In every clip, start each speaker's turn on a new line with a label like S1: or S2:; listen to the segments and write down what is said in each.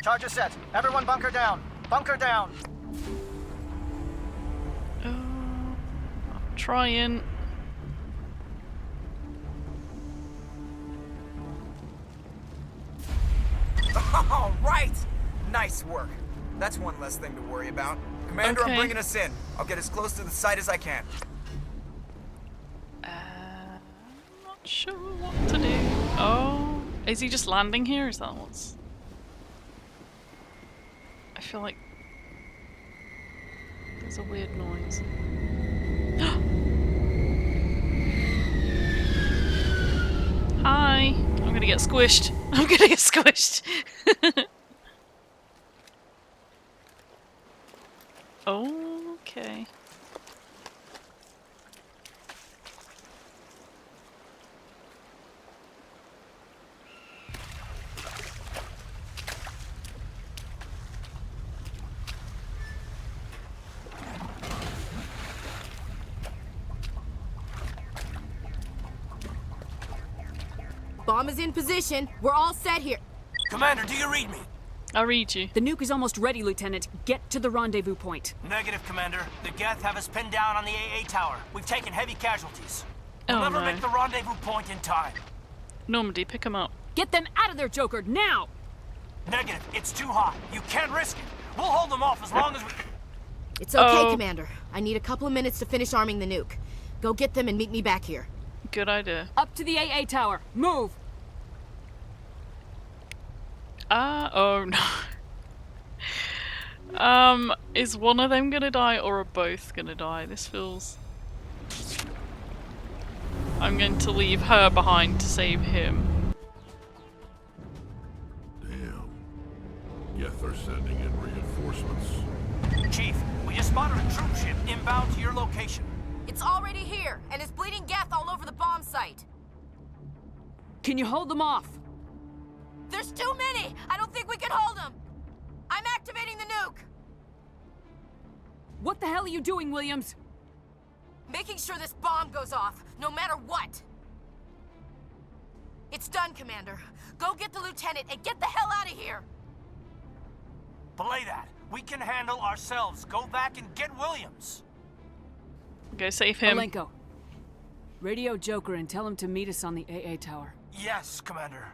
S1: Charge is set. Everyone bunker down. Bunker down.
S2: I'm trying.
S3: All right! Nice work. That's one less thing to worry about. Commander,
S2: Okay.
S3: I'm bringing us in. I'll get as close to the site as I can.
S2: I'm not sure what to do. Oh, is he just landing here? Is that what's... I feel like there's a weird noise. Hi! I'm gonna get squished. I'm gonna get squished. Okay.
S4: Bomb is in position. We're all set here.
S5: Commander, do you read me?
S2: I'll read you.
S6: The nuke is almost ready, Lieutenant. Get to the rendezvous point.
S5: Negative, Commander. The Geth have us pinned down on the AA tower. We've taken heavy casualties. We'll
S2: Oh,
S5: never
S2: no.
S5: make the rendezvous point in time.
S2: Normandy, pick him up.
S6: Get them out of there, Joker, now!
S5: Negative. It's too hot. You can't risk it. We'll hold them off as long as we...
S4: It's okay,
S2: Oh.
S4: Commander. I need a couple of minutes to finish arming the nuke. Go get them and meet me back here.
S2: Good idea.
S6: Up to the AA tower. Move!
S2: Oh no. Is one of them gonna die or are both gonna die? This feels... I'm going to leave her behind to save him.
S7: Damn. Geth are sending in reinforcements.
S5: Chief, we just spotted a troop ship inbound to your location.
S4: It's already here, and it's bleeding Geth all over the bomb site.
S6: Can you hold them off?
S4: There's too many! I don't think we can hold them! I'm activating the nuke!
S6: What the hell are you doing, Williams?
S4: Making sure this bomb goes off, no matter what! It's done, Commander. Go get the lieutenant and get the hell out of here!
S5: Belay that. We can handle ourselves. Go back and get Williams.
S2: Go save him.
S6: Malenko. Radio Joker and tell him to meet us on the AA tower.
S5: Yes, Commander.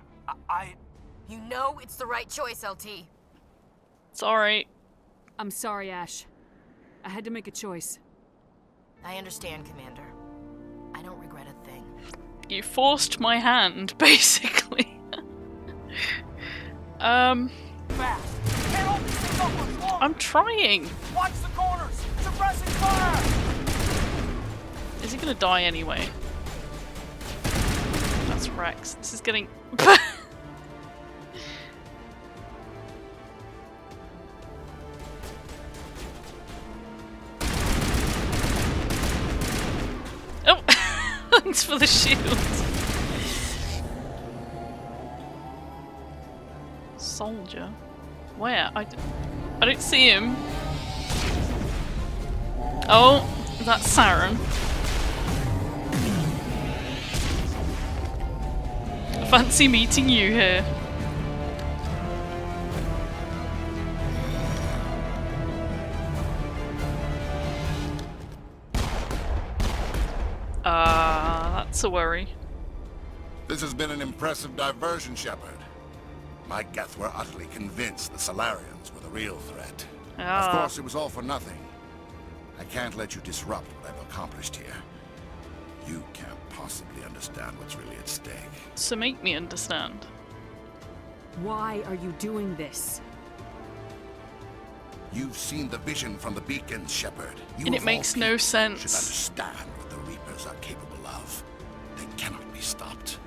S4: You know it's the right choice, LT.
S2: It's alright.
S6: I'm sorry, Ash. I had to make a choice.
S4: I understand, Commander. I don't regret a thing.
S2: You forced my hand, basically.
S5: Fast. Can't hold these things up much longer.
S2: I'm trying.
S5: Watch the corners. Suppressing fire.
S2: Is he gonna die anyway? That's Rex. This is getting... Oh! Thanks for the shield. Soldier? Where? I don't see him. Oh, that's Saren. Fancy meeting you here. That's a worry.
S7: This has been an impressive diversion, Shepard. My Geth were utterly convinced the Solarians were the real threat. Of course, it was all for nothing. I can't let you disrupt what I've accomplished here. You can't possibly understand what's really at stake.
S2: So make me understand.
S6: Why are you doing this?
S7: You've seen the vision from the beacons, Shepard. You
S2: And it
S7: of all
S2: makes no
S7: people
S2: sense.
S7: should understand what the Reapers are capable of. They cannot be stopped.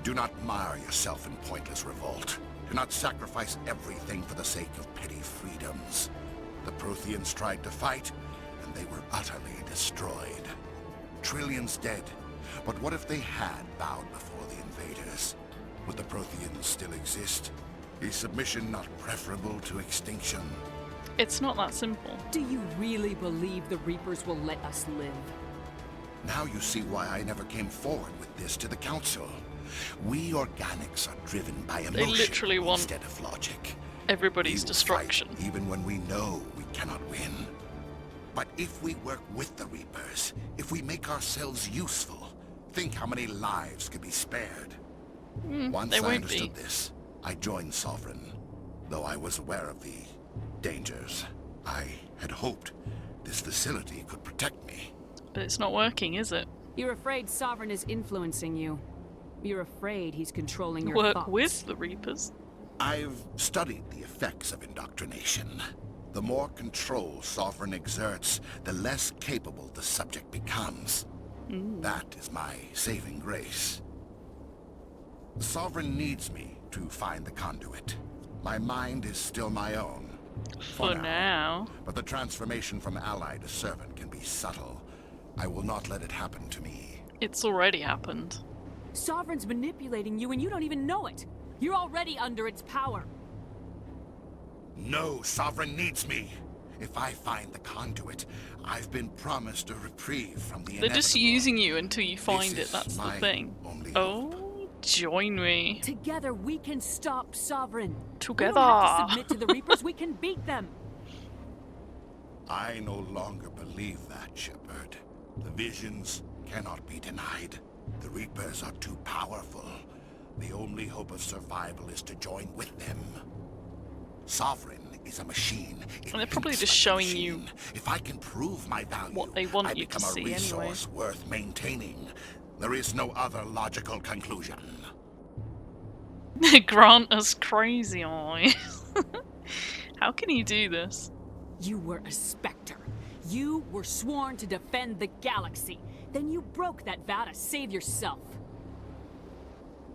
S7: Do not mire yourself in pointless revolt. Do not sacrifice everything for the sake of petty freedoms. The Protheans tried to fight, and they were utterly destroyed. Trillions dead. But what if they had bowed before the invaders? Would the Protheans still exist? Is submission not preferable to extinction?
S2: It's not that simple.
S6: Do you really believe the Reapers will let us live?
S7: Now you see why I never came forward with this to the Council. We organics are driven by emotion
S2: literally want
S7: instead of logic.
S2: everybody's
S7: We will
S2: destruction.
S7: fight even when we know we cannot win. But if we work with the Reapers, if we make ourselves useful, think how many lives could be spared. Once
S2: they
S7: I
S2: won't
S7: understood
S2: be.
S7: this, I joined Sovereign. Though I was aware of the dangers, I had hoped this facility could protect me.
S2: But it's not working, is it?
S6: You're afraid Sovereign is influencing you. You're afraid he's controlling your
S2: Work
S6: thoughts.
S2: with the Reapers.
S7: I've studied the effects of indoctrination. The more control Sovereign exerts, the less capable the subject becomes. That is my saving grace. Sovereign needs me to find the conduit. My mind is still my own.
S2: For now.
S7: But the transformation from ally to servant can be subtle. I will not let it happen to me.
S2: It's already happened.
S6: Sovereign's manipulating you and you don't even know it. You're already under its power.
S7: No, Sovereign needs me. If I find the conduit, I've been promised a reprieve from the
S2: They're just
S7: inevitable.
S2: using you until you find
S7: This
S2: it,
S7: is
S2: that's the
S7: my
S2: thing.
S7: only
S2: Oh, join me.
S6: Together we can stop Sovereign. We don't have
S2: Together.
S6: to submit to the Reapers, we can beat them.
S7: I no longer believe that, Shepard. The visions cannot be denied. The Reapers are too powerful. The only hope of survival is to join with them. Sovereign is a machine. It
S2: And they're probably
S7: thinks
S2: just
S7: like a
S2: showing
S7: machine.
S2: you
S7: If I can prove my value,
S2: what they want
S7: I
S2: you to
S7: become a
S2: see anyway.
S7: resource worth maintaining. There is no other logical conclusion.
S2: Grant us crazy eyes. How can you do this?
S6: You were a Spectre. You were sworn to defend the galaxy. Then you broke that vow to save yourself.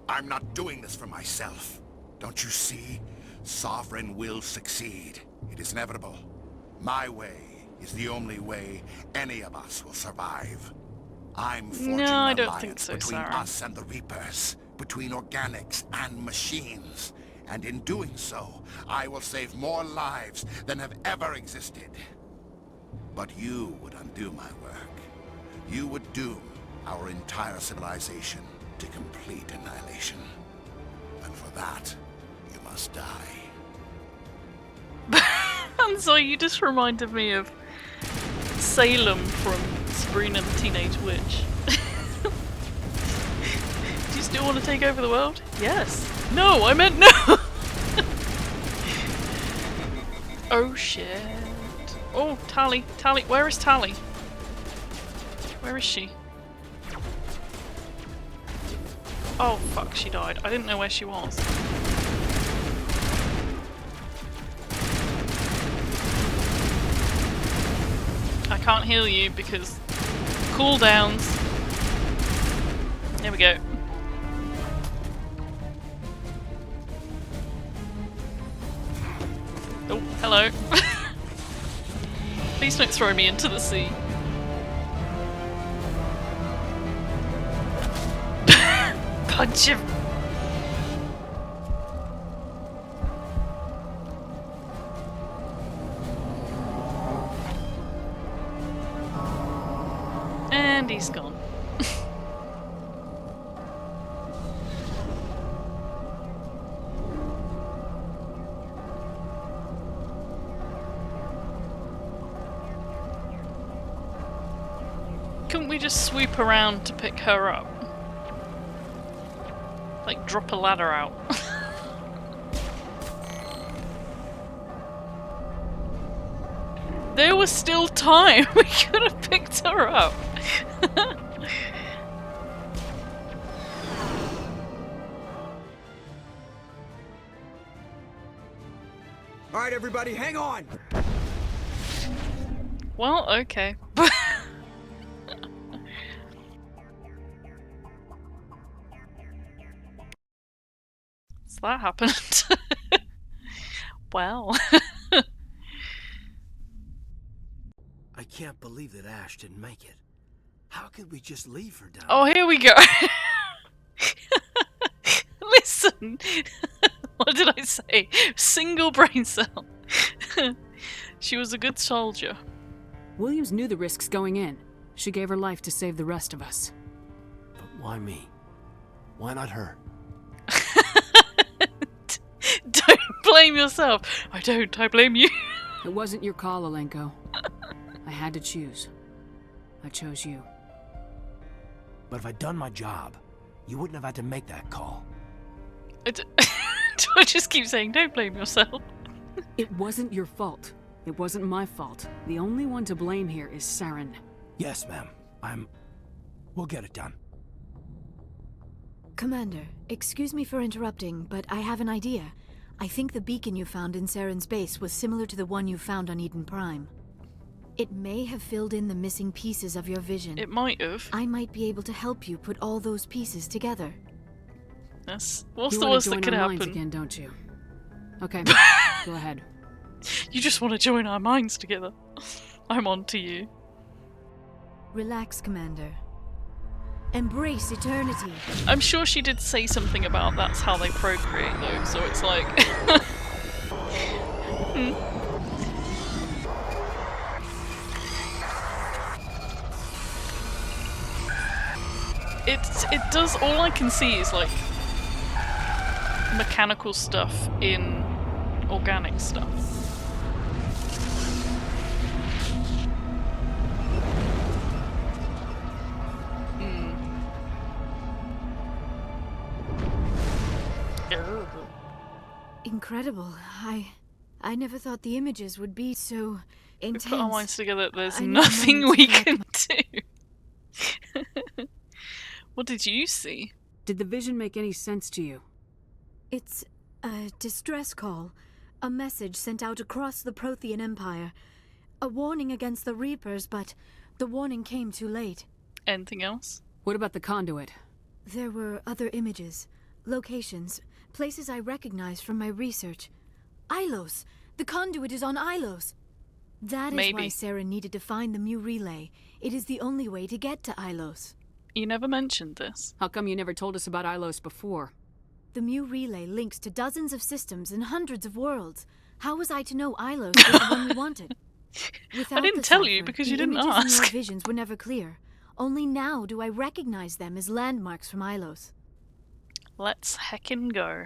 S7: I'm not doing this for myself. Don't you see? Sovereign will succeed. It is inevitable. My way is the only way any of us will survive. I'm forging
S2: No, I
S7: an
S2: don't
S7: alliance
S2: think so,
S7: between
S2: Sarah.
S7: us and the Reapers, between organics and machines. And in doing so, I will save more lives than have ever existed. But you would undo my work. You would doom our entire civilization to complete annihilation. And for that, you must die.
S2: I'm sorry, you just reminded me of Salem from Sabrina the Teenage Witch. Do you still want to take over the world? Yes. No, I meant no! Oh shit. Oh, Tali. Tali. Where is Tali? Where is she? Oh fuck, she died. I didn't know where she was. I can't heal you because cooldowns. There we go. Oh, hello. Please don't throw me into the sea. Punch him. And he's gone. Couldn't we just swoop around to pick her up? Like drop a ladder out. There was still time. We could have picked her up.
S3: All right, everybody, hang on.
S2: Well, okay. So that happened. Well.
S5: I can't believe that Ash didn't make it. How could we just leave her down?
S2: Oh, here we go. Listen. What did I say? Single brain cell. She was a good soldier.
S6: Williams knew the risks going in. She gave her life to save the rest of us.
S5: But why me? Why not her?
S2: Don't blame blame yourself. I don't. I blame you.
S6: It wasn't your call, Alenko. I had to choose. I chose you.
S5: But if I'd done my job, you wouldn't have had to make that call.
S2: Do I just keep saying, don't blame yourself?
S6: It wasn't your fault. It wasn't my fault. The only one to blame here is Saren.
S5: Yes, ma'am. We'll get it done.
S8: Commander, excuse me for interrupting, but I have an idea. I think the beacon you found in Saren's base was similar to the one you found on Eden Prime. It may have filled in the missing pieces of your vision.
S2: It might have.
S8: I might be able to help you put all those pieces together.
S2: What's the
S6: You
S2: worst that
S6: want to
S2: could
S6: join our minds
S2: happen?
S6: again, don't you? Okay, go ahead.
S2: You just want to join our minds together. I'm on to you.
S8: Relax, Commander. Embrace eternity.
S2: I'm sure she did say something about that's how they procreate though, so it's like... It does, all I can see is like mechanical stuff in organic stuff.
S8: Incredible. I never thought the images would be so
S2: We
S8: intense.
S2: put our minds together, there's
S8: I need a
S2: nothing
S8: moment
S2: we
S8: to
S2: can do. What did you see?
S6: Did the vision make any sense to you?
S8: It's a distress call. A message sent out across the Prothean Empire. A warning against the Reapers, but the warning came too late.
S2: Anything else?
S6: What about the conduit?
S8: There were other images, locations, places I recognized from my research. Ilos! The conduit is on Ilos! That is
S2: Maybe.
S8: why Saren needed to find the Mu Relay. It is the only way to get to Ilos.
S2: You never mentioned this.
S6: How come you never told us about Ilos before?
S8: The Mu Relay links to dozens of systems and hundreds of worlds. How was I to know Ilos was the one we wanted? Without
S2: didn't
S8: the
S2: tell you
S8: cipher,
S2: because
S8: the
S2: you didn't
S8: images in
S2: ask.
S8: your visions were never clear. Only now do I recognize them as landmarks from Ilos.
S2: Let's heckin' go.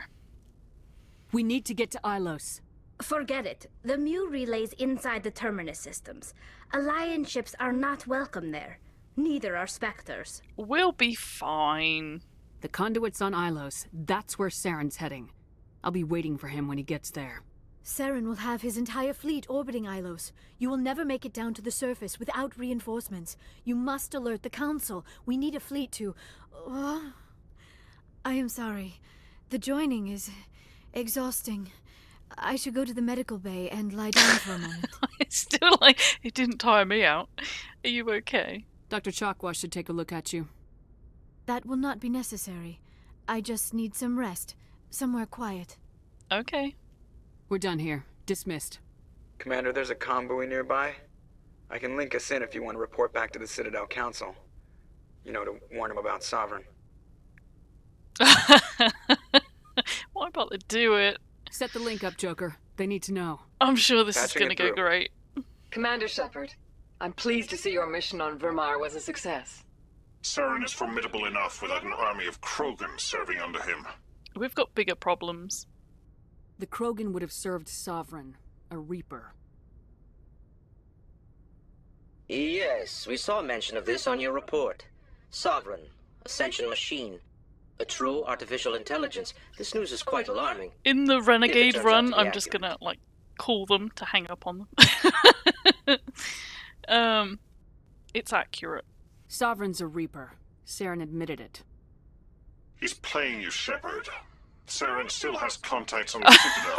S6: We need to get to Ilos.
S9: Forget it. The Mu relay's inside the Terminus systems. Alliance ships are not welcome there. Neither are Spectres.
S2: We'll be fine.
S6: The conduit's on Ilos. That's where Saren's heading. I'll be waiting for him when he gets there.
S8: Saren will have his entire fleet orbiting Ilos. You will never make it down to the surface without reinforcements. You must alert the Council. We need a fleet to... I am sorry. The joining is exhausting. I should go to the medical bay and lie down for a moment.
S2: It's still like, it didn't tire me out. Are you okay?
S6: Dr. Chakwas should take a look at you.
S8: That will not be necessary. I just need some rest. Somewhere quiet.
S2: Okay.
S6: We're done here. Dismissed.
S3: Commander, there's a convoy nearby. I can link us in if you want to report back to the Citadel Council. You know, to warn them about Sovereign.
S2: Why bother do it?
S6: Set the link up, Joker. They need to know.
S2: I'm sure this is
S3: Patching
S2: gonna
S3: it
S2: go
S3: through.
S2: great.
S10: Commander Shepard, I'm pleased to see your mission on Vermar was a success.
S11: Saren is formidable enough without an army of Krogan serving under him.
S2: We've got bigger problems.
S6: The Krogan would have served Sovereign, a Reaper.
S12: Yes, we saw mention of this on your report. Sovereign, Ascension machine, a true artificial intelligence. This news is quite alarming.
S2: In the Renegade
S12: turns
S2: run,
S12: out to be
S2: I'm just
S12: accurate.
S2: gonna, like, call them to hang up on them. It's accurate.
S6: Sovereign's a Reaper. Saren admitted it.
S11: He's playing you, Shepard. Saren still has contacts on the Citadel.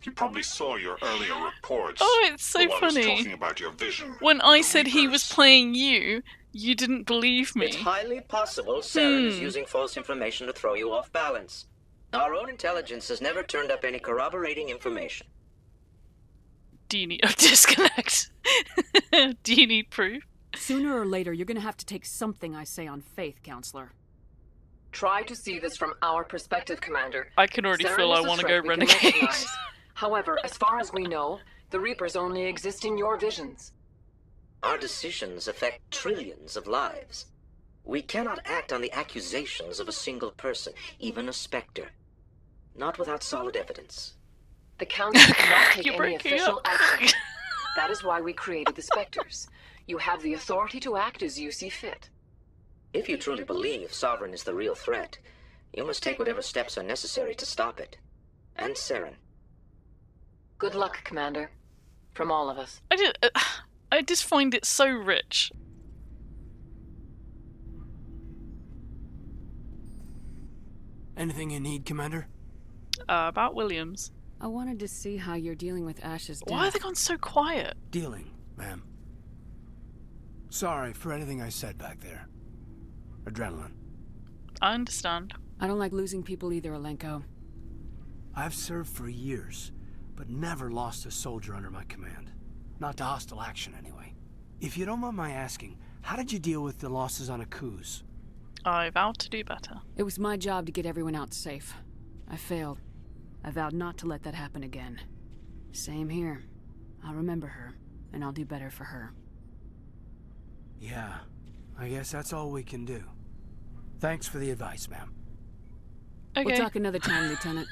S11: He probably saw your earlier reports.
S2: Oh, it's so
S11: the ones
S2: funny.
S11: talking about your vision.
S2: When I
S11: The
S2: said he was
S11: Reapers.
S2: playing you, you didn't believe me.
S12: It's highly possible Saren is using false information to throw you off balance. Our own intelligence has never turned up any corroborating information.
S2: Do you need a disconnect? Do you need proof?
S6: Sooner or later, you're gonna have to take something I say on faith, Counselor.
S10: Try to see this from our perspective, Commander.
S2: I can already
S10: Saren
S2: feel I
S10: is a
S2: want to
S10: threat
S2: go
S10: we can
S2: Renegade.
S10: recognize. However, as far as we know, the Reapers only exist in your visions.
S12: Our decisions affect trillions of lives. We cannot act on the accusations of a single person, even a Spectre. Not without solid evidence.
S10: The Council cannot take
S2: You're
S10: any
S2: breaking
S10: official
S2: up.
S10: action. That is why we created the Spectres. You have the authority to act as you see fit.
S12: If you truly believe Sovereign is the real threat, you must take whatever steps are necessary to stop it. And Saren.
S10: Good luck, Commander. From all of us.
S2: I just find it so rich.
S5: Anything you need, Commander?
S2: About Williams.
S6: I wanted to see how you're dealing with Ash's death.
S2: Why are they gone so quiet?
S5: Dealing, ma'am. Sorry for anything I said back there. Adrenaline.
S2: I understand.
S6: I don't like losing people either, Alenko.
S5: I've served for years, but never lost a soldier under my command. Not to hostile action, anyway. If you don't mind my asking, how did you deal with the losses on Akuz?
S2: I vowed to do better.
S6: It was my job to get everyone out safe. I failed. I vowed not to let that happen again. Same here. I'll remember her, and I'll do better for her.
S5: Yeah, I guess that's all we can do. Thanks for the advice, ma'am.
S2: Okay.
S6: We'll talk another time, Lieutenant.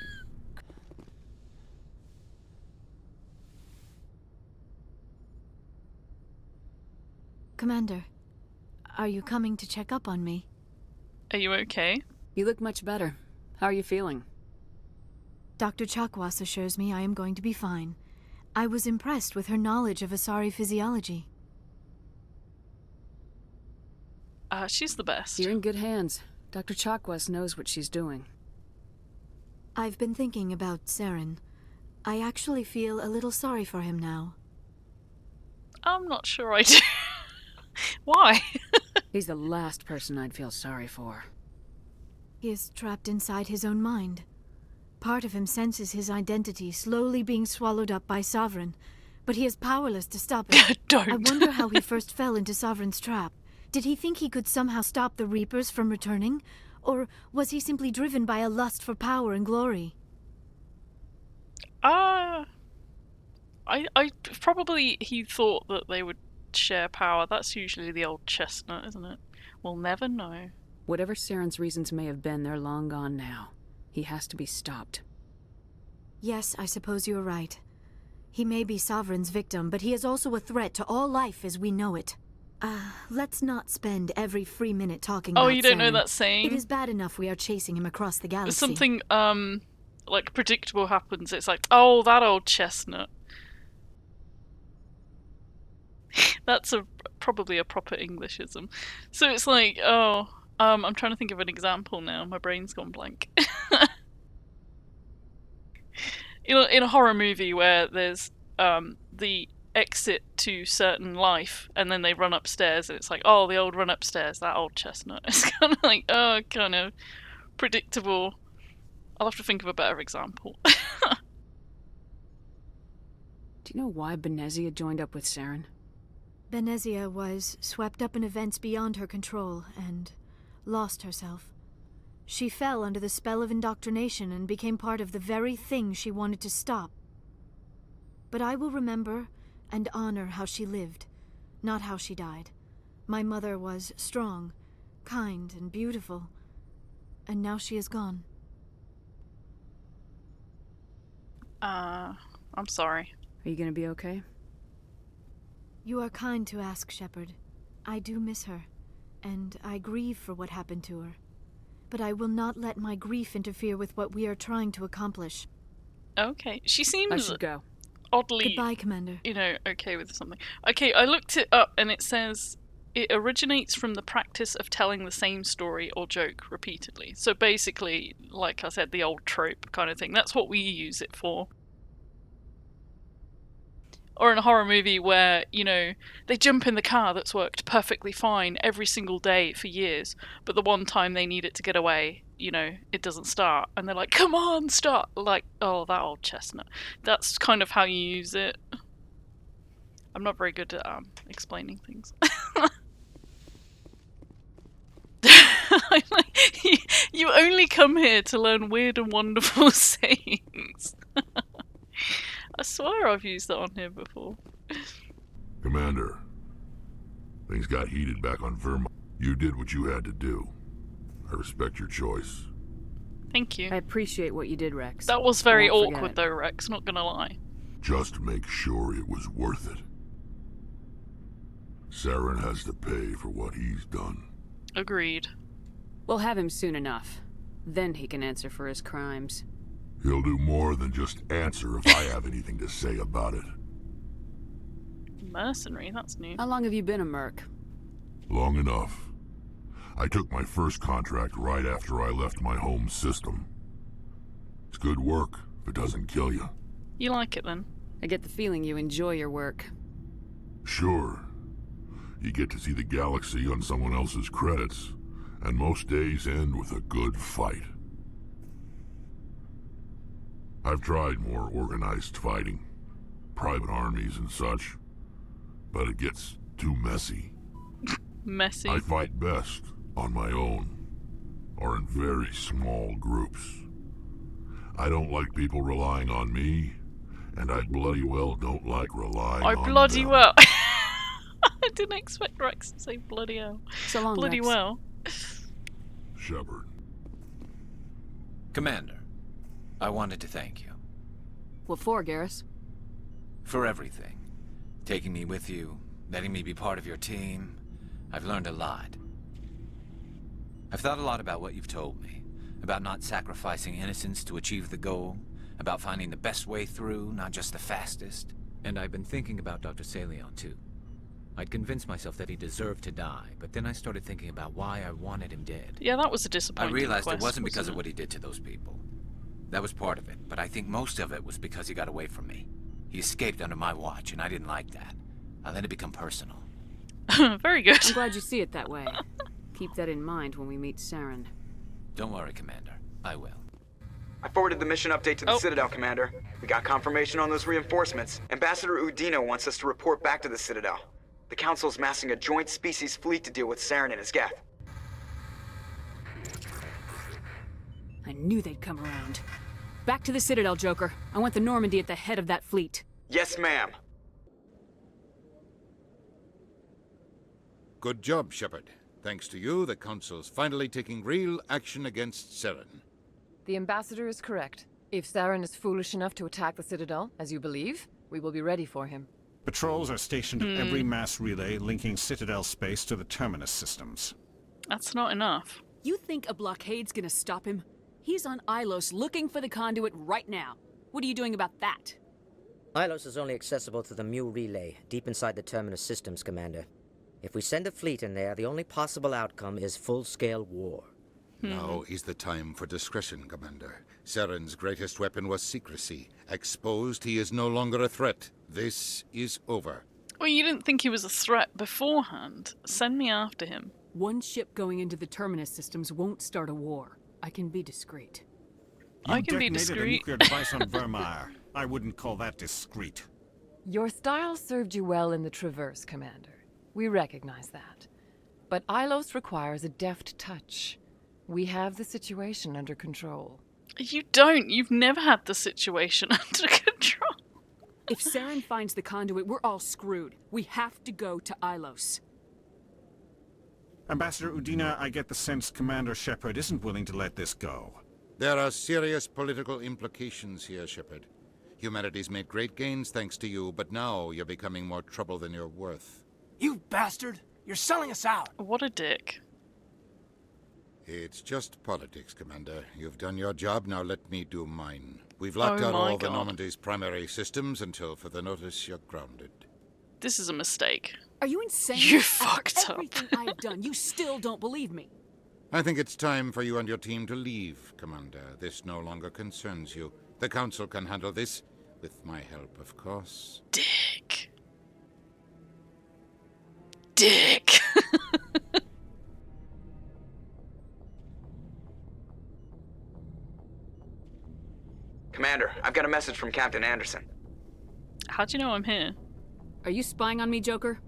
S8: Commander, are you coming to check up on me?
S2: Are you okay?
S6: You look much better. How are you feeling?
S8: Dr. Chakwas assures me I am going to be fine. I was impressed with her knowledge of Asari physiology.
S2: She's the best.
S6: You're in good hands. Dr. Chakwas knows what she's doing.
S8: I've been thinking about Saren. I actually feel a little sorry for him now.
S2: I'm not sure I do. Why?
S6: He's the last person I'd feel sorry for.
S8: He is trapped inside his own mind. Part of him senses his identity slowly being swallowed up by Sovereign, but he is powerless to stop it.
S2: Don't.
S8: I wonder how he first fell into Sovereign's trap. Did he think he could somehow stop the Reapers from returning? Or was he simply driven by a lust for power and glory?
S2: I probably he thought that they would share power. That's usually the old chestnut, isn't it? We'll never know.
S6: Whatever Saren's reasons may have been, they're long gone now. He has to be stopped.
S8: Yes, I suppose you're right. He may be Sovereign's victim, but he is also a threat to all life as we know it. Let's not spend every free minute talking about
S2: Oh, you don't know
S8: Saren.
S2: that saying?
S8: It is bad enough we are chasing him across the galaxy.
S2: Something, like, predictable happens. It's like, oh, that old chestnut. That's probably a proper Englishism. So it's like, oh, I'm trying to think of an example now. My brain's gone blank. In a horror movie where there's the exit to certain life, and then they run upstairs, and it's like, oh, the old run upstairs, that old chestnut. It's kind of like, oh, kind of predictable. I'll have to think of a better example.
S6: Do you know why Benezia joined up with Saren?
S8: Benezia was swept up in events beyond her control and lost herself. She fell under the spell of indoctrination and became part of the very thing she wanted to stop. But I will remember and honor how she lived, not how she died. My mother was strong, kind, and beautiful, and now she is gone.
S2: I'm sorry.
S6: Are you gonna be okay?
S8: You are kind to ask, Shepard. I do miss her, and I grieve for what happened to her. But I will not let my grief interfere with what we are trying to accomplish.
S2: Okay, she seems
S6: I should go.
S2: oddly,
S8: Goodbye, Commander.
S2: Okay with something. Okay, I looked it up and it says it originates from the practice of telling the same story or joke repeatedly. So basically, like I said, the old trope kind of thing. That's what we use it for. Or in a horror movie where, they jump in the car that's worked perfectly fine every single day for years, but the one time they need it to get away, it doesn't start. And they're like, come on, start! Like, oh, that old chestnut. That's kind of how you use it. I'm not very good at explaining things. You only come here to learn weird and wonderful sayings. I swear I've used that on here before.
S13: Commander, things got heated back on Vermont. You did what you had to do. I respect your choice.
S2: Thank you.
S6: I appreciate what you did, Rex.
S2: That was very
S6: I won't
S2: awkward
S6: forget.
S2: though, Rex, not gonna lie.
S13: Just make sure it was worth it. Saren has to pay for what he's done.
S2: Agreed.
S6: We'll have him soon enough. Then he can answer for his crimes.
S13: He'll do more than just answer if I have anything to say about it.
S2: Mercenary, that's new.
S6: How long have you been a merc?
S13: Long enough. I took my first contract right after I left my home system. It's good work if it doesn't kill you.
S2: You like it then?
S6: I get the feeling you enjoy your work.
S13: Sure. You get to see the galaxy on someone else's credits, and most days end with a good fight. I've tried more organized fighting, private armies and such, but it gets too messy.
S2: Messy.
S13: I fight best on my own, or in very small groups. I don't like people relying on me, and I bloody well don't like relying on
S2: I bloody
S13: them.
S2: well. I didn't expect Rex to say bloody hell.
S6: So long,
S2: Bloody
S6: Rex.
S2: well.
S13: Shepard.
S14: Commander, I wanted to thank you.
S6: What for, Garrus?
S14: For everything. Taking me with you, letting me be part of your team. I've learned a lot. I've thought a lot about what you've told me. About not sacrificing innocence to achieve the goal. About finding the best way through, not just the fastest. And I've been thinking about Dr. Saleon, too. I'd convinced myself that he deserved to die, but then I started thinking about why I wanted him dead.
S2: Yeah, that was a
S14: I
S2: disappointing
S14: realized
S2: quest,
S14: it wasn't because of
S2: wasn't
S14: what he did to those people. That was part of it, but I think most of it was because he got away from me. He escaped under my watch, and I didn't like that. I let it become personal.
S2: it? Very good.
S6: I'm glad you see it that way. Keep that in mind when we meet Saren.
S14: Don't worry, Commander. I will.
S3: I forwarded the mission update to the Citadel, Commander. We got confirmation on those reinforcements. Ambassador Udina wants us to report back to the Citadel. The Council's massing a joint species fleet to deal with Saren and his Geth.
S6: I knew they'd come around. Back to the Citadel, Joker. I want the Normandy at the head of that fleet.
S3: Yes, ma'am.
S7: Good job, Shepard. Thanks to you, the Council's finally taking real action against Saren.
S10: The Ambassador is correct. If Saren is foolish enough to attack the Citadel, as you believe, we will be ready for him.
S11: Patrols are stationed at every mass relay linking Citadel space to the Terminus systems.
S2: That's not enough.
S6: You think a blockade's gonna stop him? He's on Ilos looking for the conduit right now. What are you doing about that?
S12: Ilos is only accessible to the Mu relay, deep inside the Terminus systems, Commander. If we send a fleet in there, the only possible outcome is full-scale war.
S7: Now is the time for discretion, Commander. Saren's greatest weapon was secrecy. Exposed, he is no longer a threat. This is over.
S2: Well, you didn't think he was a threat beforehand. Send me after him.
S6: One ship going into the Terminus systems won't start a war. I can be discreet.
S11: You
S2: I can be
S11: detonated a
S2: discreet.
S11: nuclear device on Vermeer. I wouldn't call that discreet.
S10: Your style served you well in the Traverse, Commander. We recognize that. But Ilos requires a deft touch. We have the situation under control.
S2: You don't. You've never had the situation under control.
S6: If Saren finds the conduit, we're all screwed. We have to go to Ilos.
S11: Ambassador Udina, I get the sense Commander Shepard isn't willing to let this go.
S7: There are serious political implications here, Shepard. Humanity's made great gains thanks to you, but now you're becoming more trouble than you're worth.
S5: You bastard! You're selling us out!
S2: What a dick.
S7: It's just politics, Commander. You've done your job, now let me do mine. We've locked
S2: Oh
S7: out
S2: my
S7: all the
S2: God.
S7: Normandy's primary systems until further notice you're grounded.
S2: This is a mistake.
S6: Are you insane?
S2: You
S6: After
S2: fucked up.
S6: everything I've done, you still don't believe me.
S7: I think it's time for you and your team to leave, Commander. This no longer concerns you. The Council can handle this, with my help, of course.
S2: Dick. Dick.
S3: Commander, I've got a message from Captain Anderson.
S2: How'd you know I'm here?
S6: Are you spying on me, Joker?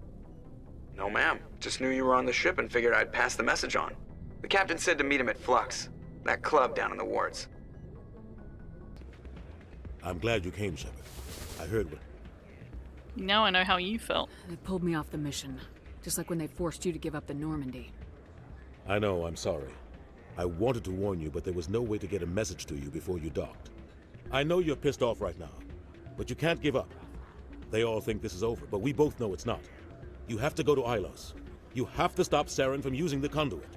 S3: No, ma'am. Just knew you were on the ship and figured I'd pass the message on. The captain said to meet him at Flux, that club down in the wards.
S15: I'm glad you came, Shepard. I heard what...
S2: Now I know how you felt.
S6: They pulled me off the mission. Just like when they forced you to give up the Normandy.
S15: I know, I'm sorry. I wanted to warn you, but there was no way to get a message to you before you docked. I know you're pissed off right now, but you can't give up. They all think this is over, but we both know it's not. You have to go to Ilos. You have to stop Saren from using the conduit.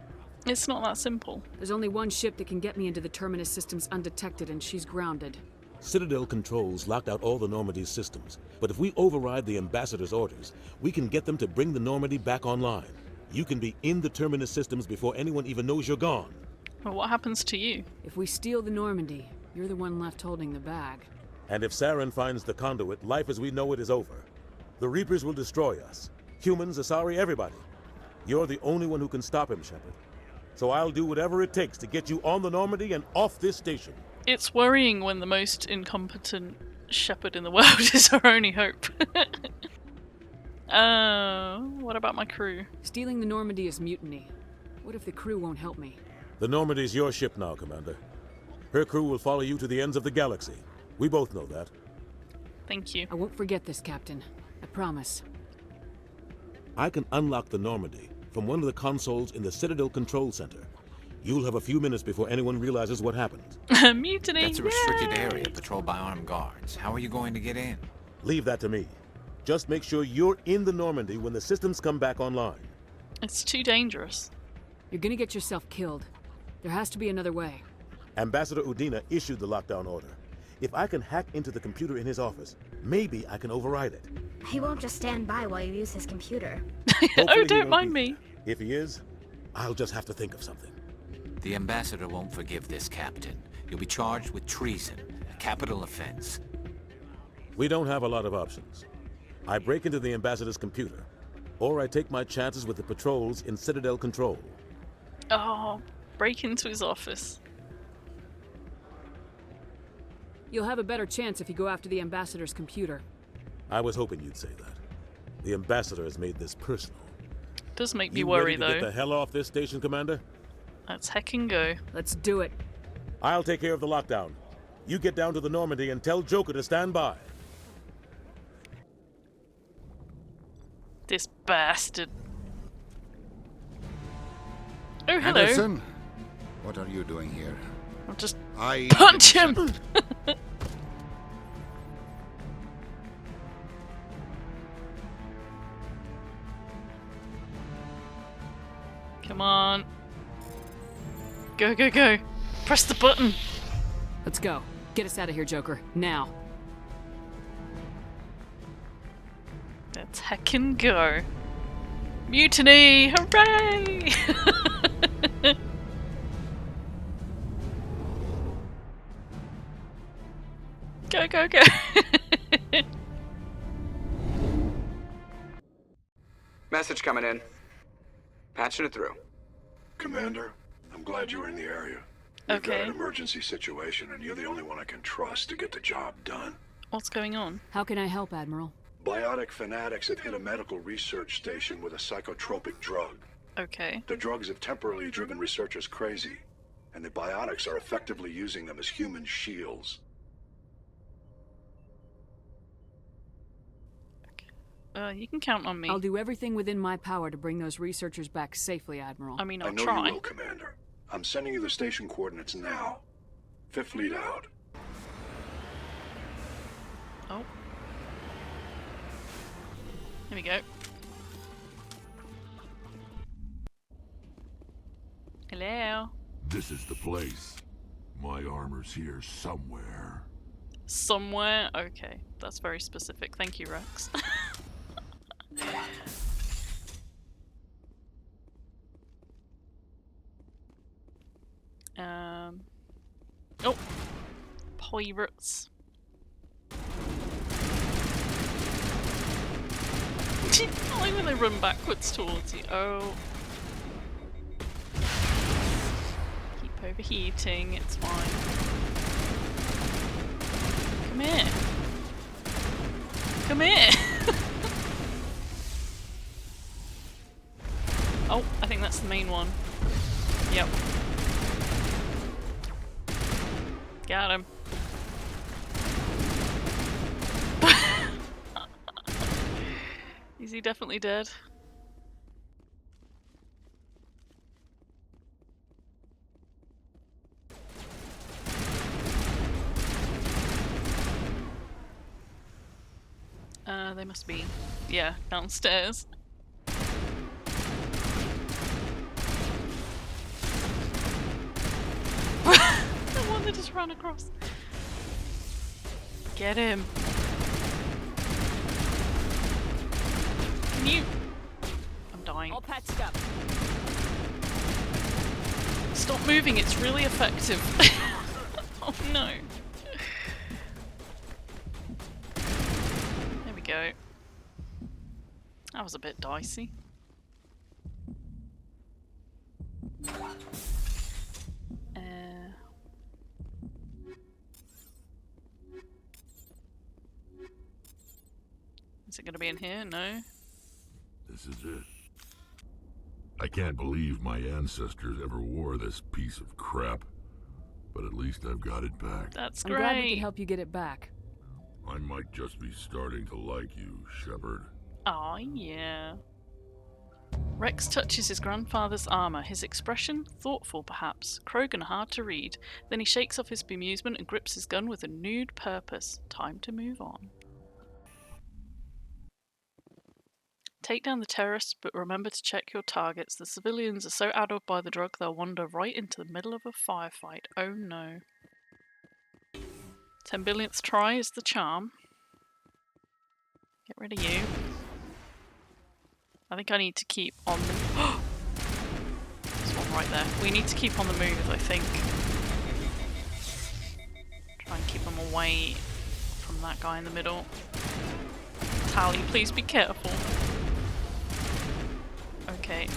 S2: It's not that simple.
S6: There's only one ship that can get me into the Terminus systems undetected, and she's grounded.
S15: Citadel controls locked out all the Normandy's systems, but if we override the Ambassador's orders, we can get them to bring the Normandy back online. You can be in the Terminus systems before anyone even knows you're gone.
S2: Well, what happens to you?
S6: If we steal the Normandy, you're the one left holding the bag.
S15: And if Saren finds the conduit, life as we know it is over. The Reapers will destroy us. Humans, Asari, everybody. You're the only one who can stop him, Shepard. So I'll do whatever it takes to get you on the Normandy and off this station.
S2: It's worrying when the most incompetent Shepard in the world is our only hope. What about my crew?
S6: Stealing the Normandy is mutiny. What if the crew won't help me?
S15: The Normandy's your ship now, Commander. Her crew will follow you to the ends of the galaxy. We both know that.
S2: Thank you.
S6: I won't forget this, Captain. I promise.
S15: I can unlock the Normandy from one of the consoles in the Citadel Control Center. You'll have a few minutes before anyone realizes what happened.
S2: Mutiny!
S14: That's a restricted area patrolled by armed guards. How are you going to get in?
S15: Leave that to me. Just make sure you're in the Normandy when the systems come back online.
S2: It's too dangerous.
S6: You're gonna get yourself killed. There has to be another way.
S15: Ambassador Udina issued the lockdown order. If I can hack into the computer in his office, maybe I can override it.
S9: He won't just stand by while you use his computer.
S2: Oh, don't mind me.
S15: If he is, I'll just have to think of something.
S14: The Ambassador won't forgive this, Captain. You'll be charged with treason, a capital offense.
S15: We don't have a lot of options. I break into the Ambassador's computer, or I take my chances with the patrols in Citadel Control.
S2: Oh, break into his office.
S6: You'll have a better chance if you go after the Ambassador's computer.
S15: I was hoping you'd say that. The Ambassador has made this personal.
S2: Does make me worry,
S15: though. Get
S2: though.
S15: the hell off this station, Commander?
S2: Let's heckin' go.
S6: Let's do it.
S15: I'll take care of the lockdown. You get down to the Normandy and tell Joker to stand by.
S2: This bastard. Oh, hello.
S7: Anderson, what are you doing here?
S2: I'll just
S7: I
S2: punch him! Come on. Go, go, go. Press the button.
S6: Let's go. Get us out of here, Joker. Now.
S2: Let's heckin' go. Mutiny! Hooray! Go, go, go.
S3: Message coming in. Patching it through.
S11: Commander, I'm glad you were in the area. We've got
S2: Okay.
S11: an emergency situation, and you're the only one I can trust to get the job done.
S2: What's going on?
S6: How can I help, Admiral?
S11: Biotic fanatics have hit a medical research station with a psychotropic drug.
S2: Okay.
S11: The drugs have temporarily driven researchers crazy, and the biotics are effectively using them as human shields.
S2: You can count on me.
S6: I'll do everything within my power to bring those researchers back safely, Admiral.
S2: I mean,
S11: I
S2: I'll
S11: know
S2: try.
S11: you will, Commander. I'm sending you the station coordinates now. Fifth Fleet out.
S2: Oh. Here we go. Hello.
S13: This is the place. My armor's here somewhere.
S2: Somewhere? Okay. That's very specific. Thank you, Rex. Oh! Pirates. I like when they run backwards towards you. Oh. Keep overheating, it's fine. Come here. Come here! Oh, I think that's the main one. Yep. Got him. Is he definitely dead? They must be, yeah, downstairs. The one that just ran across. Get him. Can you? I'm dying.
S6: All patched up.
S2: Stop moving, it's really effective. Oh no. There we go. That was a bit dicey. Is it going to be in here? No.
S13: This is it. I can't believe my ancestors ever wore this piece of crap, but at least I've got it back.
S2: That's
S6: I'm
S2: great.
S6: glad we could help you get it back.
S13: I might just be starting to like you, Shepard.
S2: Aw, yeah. Rex touches his grandfather's armor, his expression thoughtful perhaps, Krogan hard to read. Then he shakes off his bemusement and grips his gun with a renewed purpose. Time to move on. Take down the terrorists, but remember to check your targets. The civilians are so addled by the drug they'll wander right into the middle of a firefight. Oh no. 10 billionth try is the charm. Get rid of you. I think I need to keep on the... There's one right there. We need to keep on the move, I think. Try and keep them away from that guy in the middle. Tally, please be careful. Okay.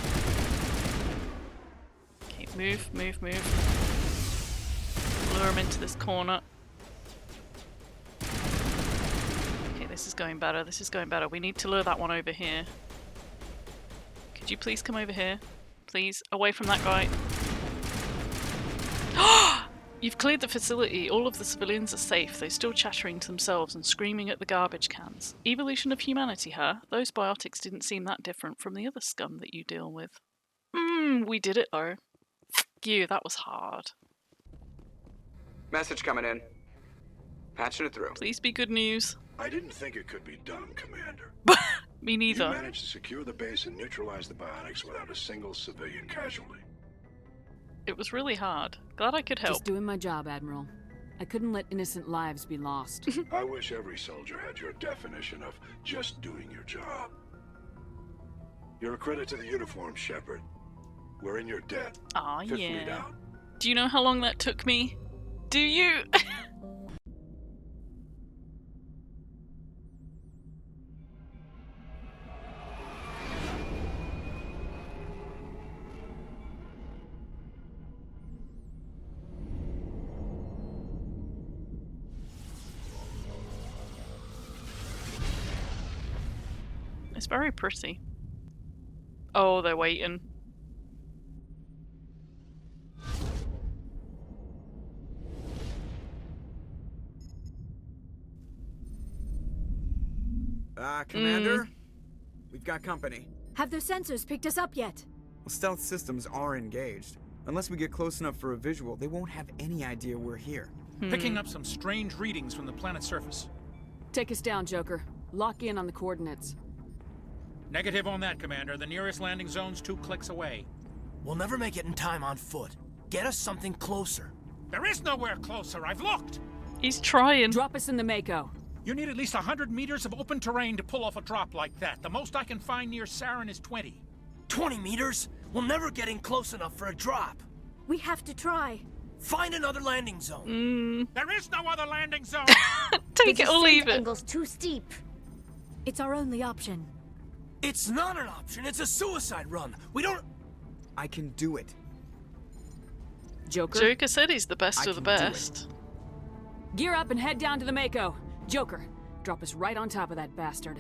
S2: Okay, move, move, move. Lure him into this corner. Okay, this is going better, this is going better. We need to lure that one over here. Could you please come over here? Please, away from that guy. You've cleared the facility. All of the civilians are safe, though still chattering to themselves and screaming at the garbage cans. Evolution of humanity, huh? Those biotics didn't seem that different from the other scum that you deal with. We did it though. Fuck you, that was hard.
S3: Message coming in. Patching it through.
S2: Please be good news.
S16: I didn't think it could be done, Commander.
S2: Me neither.
S16: You managed to secure the base and neutralize the biotics without a single civilian casualty.
S2: It was really hard. Glad I could help.
S6: Just doing my job, Admiral. I couldn't let innocent lives be lost.
S16: I wish every soldier had your definition of just doing your job. You're a credit to the uniform, Shepard. We're in your debt.
S2: Aw,
S16: Fifth
S2: yeah.
S16: lead out.
S2: Do you know how long that took me? Do you? It's very pretty. Oh, they're waiting.
S3: Commander? We've got company.
S8: Have their sensors picked us up yet?
S3: Well, stealth systems are engaged. Unless we get close enough for a visual, they won't have any idea we're here.
S17: Picking up some strange readings from the planet's surface.
S6: Take us down, Joker. Lock in on the coordinates.
S17: Negative on that, Commander. The nearest landing zone's 2 clicks away.
S5: We'll never make it in time on foot. Get us something closer.
S17: There is nowhere closer. I've looked.
S2: He's trying.
S6: Drop us in the Mako.
S17: You need at least 100 meters of open terrain to pull off a drop like that. The most I can find near Saren is 20.
S5: 20 meters? We'll never get in close enough for a drop.
S8: We have to try.
S5: Find another landing zone.
S17: There is no other landing zone.
S2: Take it or leave it.
S9: Angle's too steep.
S8: It's our only option.
S5: It's not an option. It's a suicide run. We don't...
S3: I can do it.
S6: Joker?
S2: Joker said he's the best of the best.
S6: Gear up and head down to the Mako. Joker, drop us right on top of that bastard.